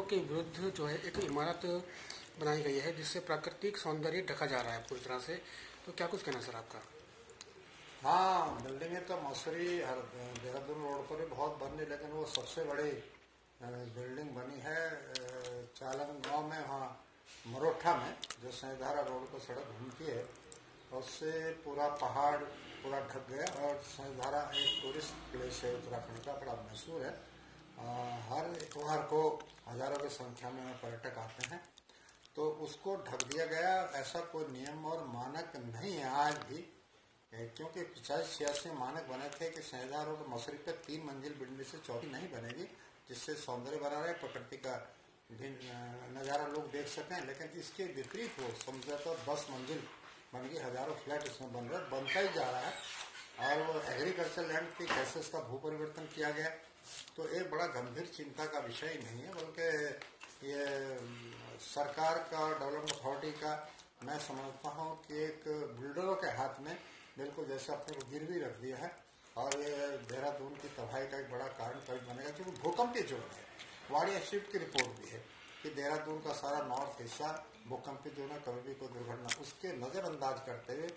के विरुद्ध जो है एक इमारत बनाई गई है जिससे प्राकृतिक सौंदर्य ढका जा रहा है पूरी तरह से, तो क्या कुछ कहना सर आपका? हाँ, बिल्डिंगें तो मसूरी देहरादून रोड पर ही बहुत बनी, लेकिन वो सबसे बड़ी बिल्डिंग बनी है चालन गांव में, वहाँ मरोठा में, जो सैधारा रोड पर सड़क घूमती है, उससे पूरा पहाड़ पूरा ढक गया। और सैधारा एक टूरिस्ट प्लेस है उत्तराखंड का, बड़ा मशहूर है। हर इतवार को हजारों की संख्या में पर्यटक आते हैं, तो उसको ढक दिया गया। ऐसा कोई नियम और मानक नहीं है आज भी, क्योंकि 50-86 मानक बने थे कि सैधारा रोड मसूरी पे 3 मंजिल बिल्डिंग से चौथी नहीं बनेगी, जिससे सौंदर्य बना रहे, प्रकृति का नज़ारा लोग देख सकें। लेकिन इसके विपरीत हो समझा तो 10 मंजिल बन गई, हजारों फ्लैट इसमें बन रहे, बनता ही जा रहा है। और वो एग्रीकल्चर लैंड की कैसे इसका भू परिवर्तन किया गया, तो एक बड़ा गंभीर चिंता का विषय नहीं है, बल्कि ये सरकार का, डेवलपमेंट अथॉरिटी का, मैं समझता हूँ कि एक बिल्डरों के हाथ में बिल्कुल जैसे अपने को गिरवी रख दिया है। और ये देहरादून की तबाही का एक बड़ा कारण कभी बनेगा, क्योंकि भूकंपीय जोन है। वाड़ी इंस्टीट्यूट की रिपोर्ट भी है कि देहरादून का सारा नॉर्थ हिस्सा भूकंपीय जोन है, कभी भी कोई दुर्घटना, उसके नज़रअंदाज करते हुए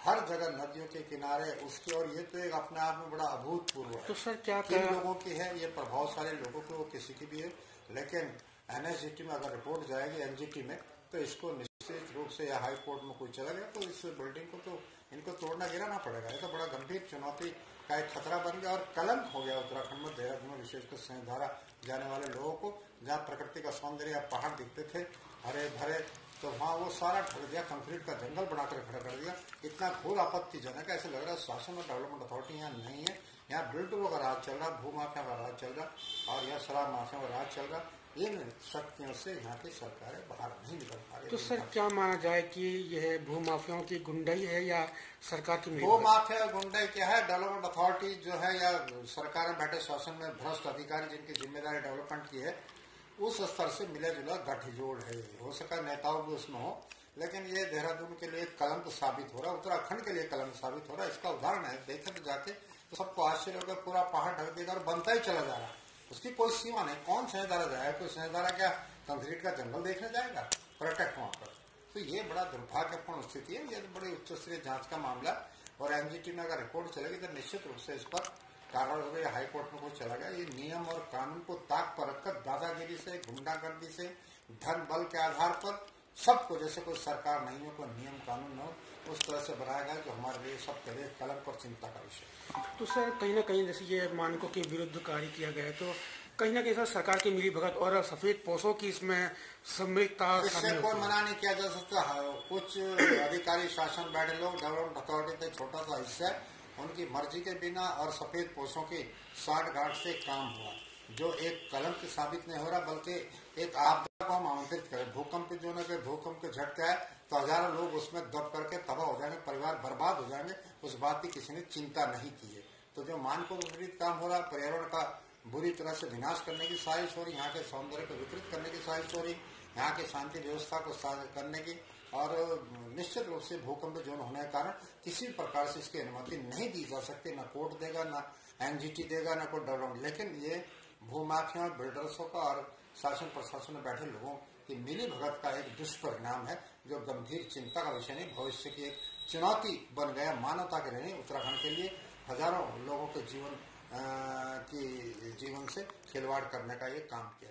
हर जगह नदियों के किनारे उसकी, और ये तो एक अपने आप में बड़ा अभूतपूर्व है। तो सर क्या किन लोगों की है, ये प्रभावशाली लोगों की, वो किसी की भी है। लेकिन एनएसजीटी में अगर रिपोर्ट जाएगी, एनजीटी में, तो इसको निश्चित रूप से, या हाई कोर्ट में कोई चला गया, तो इस बिल्डिंग को तो इनको तोड़ना गिराना पड़ेगा। ये तो बड़ा गंभीर चुनौती का एक खतरा बन गया और कलंक हो गया उत्तराखंड में, देहरादून में, विशेषकर सैधारा जाने वाले लोगों को, जहाँ प्रकृति का सौंदर्य या पहाड़ दिखते थे हरे भरे, तो वहाँ वो सारा ढक दिया, कंक्रीट का जंगल बनाकर खड़ा कर दिया। इतना घोर आपत्तिजनक है, ऐसे लग रहा है शासन और डेवलपमेंट अथॉरिटी यहाँ नहीं है। यहाँ बिल्डरों का राज चल रहा, भू माफिया का राज चल रहा, और यहाँ शराब माफिया का राज चल रहा। इन शक्तियों से यहाँ की सरकारें बाहर नहीं निकल पा रही। तो सर क्या माना जाए कि यह भू माफियाओं की गुंडाई है या सरकार की? भू माफिया गुंडाई क्या है? डेवलपमेंट अथॉरिटी जो है, या सरकार में बैठे शासन में भ्रष्ट अधिकारी जिनकी जिम्मेदारी डेवलपमेंट की है, उस स्तर से मिला जुला गठजोड़ है। हो सका नेताओं भी उसमें हो, लेकिन ये देहरादून के लिए कलंक साबित हो रहा है, उत्तराखंड के लिए कलंक साबित हो रहा है। इसका उदाहरण है, देखें तो जाके तो सबको आश्चर्य होगा, पूरा पहाड़ ढक देगा और बनता ही चला जा रहा है, उसकी कोई सीमा नहीं। कौन सैधारा जाएगा? कोई सैधारा क्या कंक्रीट का जंगल देखने जाएगा पर्यटक वहां पर? तो ये बड़ा दुर्भाग्यपूर्ण स्थिति है, ये बड़ी उच्च स्तरीय जांच का मामला। और एनजीटी में अगर रिपोर्ट चलेगी तो निश्चित रूप से इस पर कार्रवाई हो गई। हाई कोर्ट में कुछ चला गया। ये नियम और कानून को ताक पर रखकर दादागिरी से, गुंडागर्दी से, धन बल के आधार पर सबको, जैसे कोई सरकार नहीं हो, कोई नियम कानून न हो, उस तरह से बनाया गया जो हमारे लिए सबके लिए कलंक और चिंता का विषय। तो सर कहीं ना कहीं जैसे ये मानकों के विरुद्ध कार्य किया गया है, तो कहीं ना कहीं सर सरकार की मिली भगत और सफेद पोषों की इसमें सम्मिलितता, इससे कोई मना नहीं किया जा सकता। कुछ अधिकारी शासन बैठे लोग, डेवलपमेंट अथॉरिटी का छोटा सा हिस्सा है, उनकी मर्जी के बिना और सफेद पोषों की साठगांठ से काम हुआ, जो एक कलंक साबित नहीं हो रहा, बल्कि एक आपदा को हम आमंत्रित करें। भूकंप जो न के भूकंप के झटका है तो हजारों लोग उसमें दब करके तबाह हो जाएंगे, परिवार बर्बाद हो जाएंगे, उस बात की किसी ने चिंता नहीं की है। तो जो मानकों के विपरीत काम हो रहा, पर्यावरण का बुरी तरह से विनाश करने की साजिश हो रही, यहाँ के सौंदर्य को विकृत करने की साजिश हो रही, यहाँ की शांति व्यवस्था को करने की, और निश्चित रूप से भूकंप जोन होने के कारण किसी प्रकार से इसकी अनुमति नहीं दी जा सकती। ना कोर्ट देगा, ना एनजीटी देगा, ना कोई डेवलपमेंट। लेकिन ये भूमाफिया, बिल्डर्सों का और शासन प्रशासन में बैठे लोगों की मिली भगत का एक दुष्परिणाम है, जो गंभीर चिंता का विषय नहीं, भविष्य की एक चुनौती बन गया मानवता के लिए, उत्तराखंड के लिए। हजारों लोगों के जीवन से खिलवाड़ करने का ये काम किया